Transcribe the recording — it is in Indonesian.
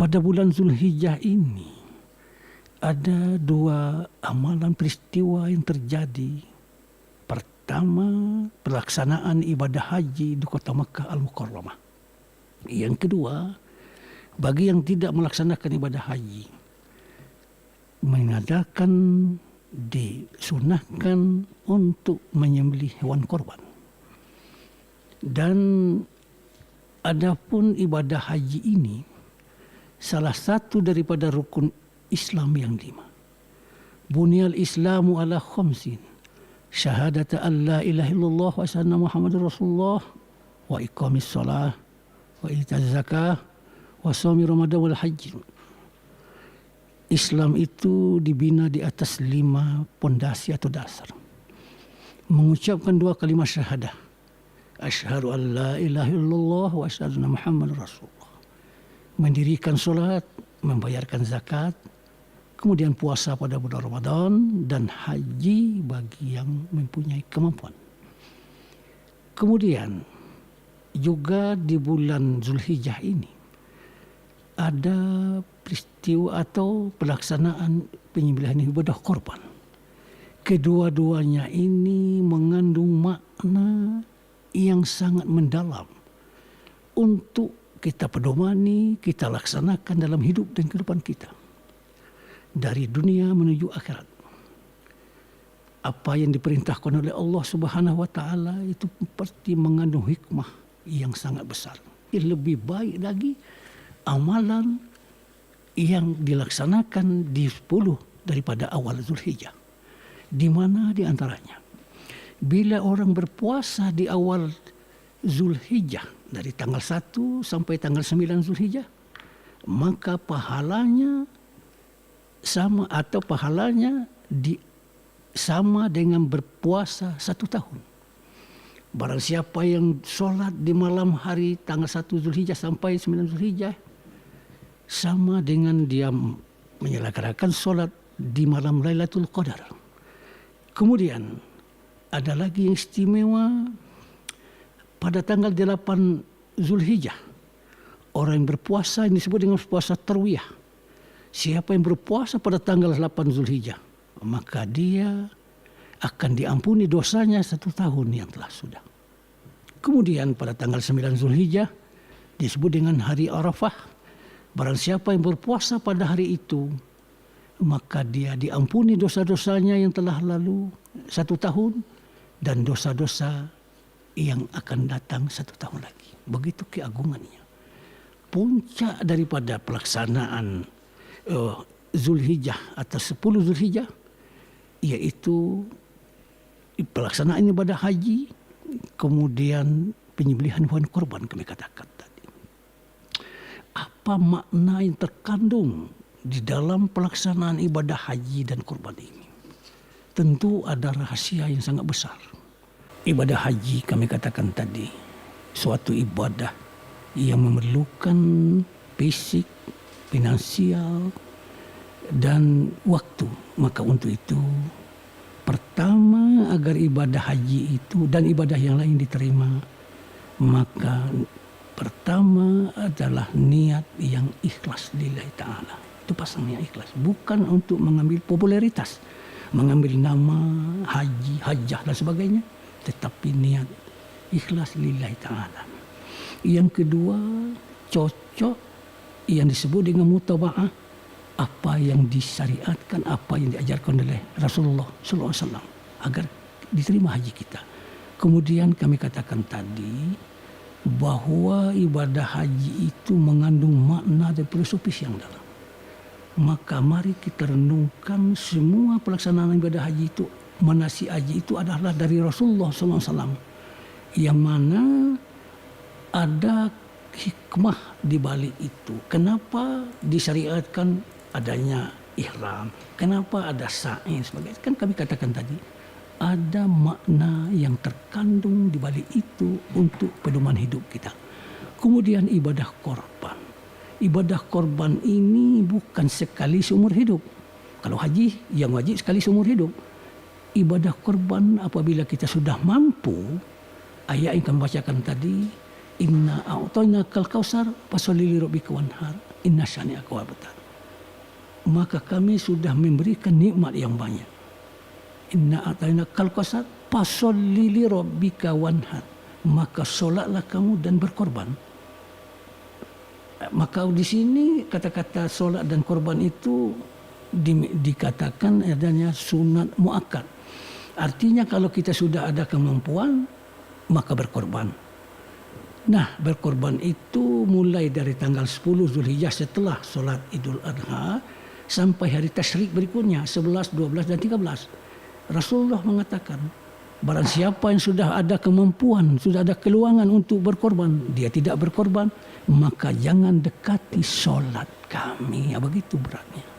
pada bulan Zulhijjah ini ada dua amalan peristiwa yang terjadi. Pertama, pelaksanaan ibadah haji di kota Makkah Al-Mukarramah. Yang kedua, bagi yang tidak melaksanakan ibadah haji, mengadakan disunahkan untuk menyembelih hewan korban. Dan adapun ibadah haji ini salah satu daripada rukun Islam yang 5. Bunyal Islamu ala khamsin. Syahadata an la ilaha illallah wa anna Muhammadur Rasulullah wa iqamis shalah wa itaz zakah wa shaumi ramadan wal hajj. Islam itu dibina di atas 5 pondasi atau dasar. Mengucapkan 2 kalimat syahadah. Asyhadu an la ilaha illallah wa asyhadu anna Muhammadur Rasulullah. Mendirikan solat, membayarkan zakat, kemudian puasa pada bulan Ramadan, dan haji bagi yang mempunyai kemampuan. Kemudian juga di bulan Zulhijjah ini ada peristiwa atau pelaksanaan penyembelihan ibadah korban. Kedua-duanya ini mengandung makna yang sangat mendalam untuk kita pedomani, kita laksanakan dalam hidup dan kehidupan kita. Dari dunia menuju akhirat. Apa yang diperintahkan oleh Allah Subhanahu wa taala itu pasti mengandung hikmah yang sangat besar. Lebih baik lagi amalan yang dilaksanakan di 10 daripada awal Zulhijjah. Di mana di antaranya, bila orang berpuasa di awal Zulhijjah dari tanggal 1 sampai tanggal 9 Zulhijjah, maka pahalanya sama atau pahalanya sama dengan berpuasa 1 tahun. Barang siapa yang sholat di malam hari tanggal 1 Zulhijjah sampai 9 Zulhijjah, sama dengan dia menyelenggarakan sholat di malam Lailatul Qadar. Kemudian ada lagi yang istimewa pada tanggal 8 Zulhijjah. Orang yang berpuasa ini disebut dengan puasa tarwiyah. Siapa yang berpuasa pada tanggal 8 Zulhijjah, maka dia akan diampuni dosanya 1 tahun yang telah sudah. Kemudian pada tanggal 9 Zulhijjah disebut dengan hari Arafah. Barang siapa yang berpuasa pada hari itu, maka dia diampuni dosa-dosanya yang telah lalu 1 tahun dan dosa-dosa yang akan datang 1 tahun lagi. Begitu keagungannya. Puncak daripada pelaksanaan Zulhijjah atau 10 Zulhijjah yaitu pelaksanaan ibadah haji, kemudian penyembelihan hewan korban kami katakan tadi. Apa makna yang terkandung di dalam pelaksanaan ibadah haji dan korban ini? Tentu ada rahasia yang sangat besar. Ibadah haji kami katakan tadi suatu ibadah yang memerlukan fisik, finansial, dan waktu. Maka untuk itu, pertama agar ibadah haji itu dan ibadah yang lain diterima, maka pertama adalah niat yang ikhlas lillahi ta'ala. Itu pasangnya ikhlas. Bukan untuk mengambil popularitas, mengambil nama haji, hajjah dan sebagainya. Tetapi niat ikhlas lillahi ta'ala. Yang kedua, cocok yang disebut dengan mutaba'ah, apa yang disyariatkan, apa yang diajarkan oleh Rasulullah SAW agar diterima haji kita. Kemudian kami katakan tadi bahwa ibadah haji itu mengandung makna dan filosofis yang dalam. Maka mari kita renungkan semua pelaksanaan ibadah haji itu, manasik haji itu adalah dari Rasulullah SAW, yang mana ada hikmah di balik itu. Kenapa disyariatkan adanya ihram? Kenapa ada sa'i sebagainya? Kan kami katakan tadi ada makna yang terkandung di balik itu untuk pedoman hidup kita. Kemudian ibadah korban. Ibadah korban ini bukan sekali seumur hidup. Kalau haji yang wajib sekali seumur hidup. Ibadah korban apabila kita sudah mampu, ayat yang kami bacakan tadi, inna a'tainakal kautsar fasholli li rabbika wanhar. Inna syani'aka huwal abtar. Maka kami sudah memberikan nikmat yang banyak. Inna a'tainakal kautsar fasholli li rabbika wanhar. Maka solatlah kamu dan berkorban. Maka di sini kata-kata solat dan korban itu dikatakan adanya sunat muakkad. Artinya kalau kita sudah ada kemampuan maka berkorban. Nah, berkorban itu mulai dari tanggal 10 Zulhijjah setelah solat Idul Adha sampai hari tasyrik berikutnya 11, 12 dan 13. Rasulullah mengatakan, barang siapa yang sudah ada kemampuan, sudah ada keluangan untuk berkorban, dia tidak berkorban, maka jangan dekati solat kami. Ya, begitu beratnya.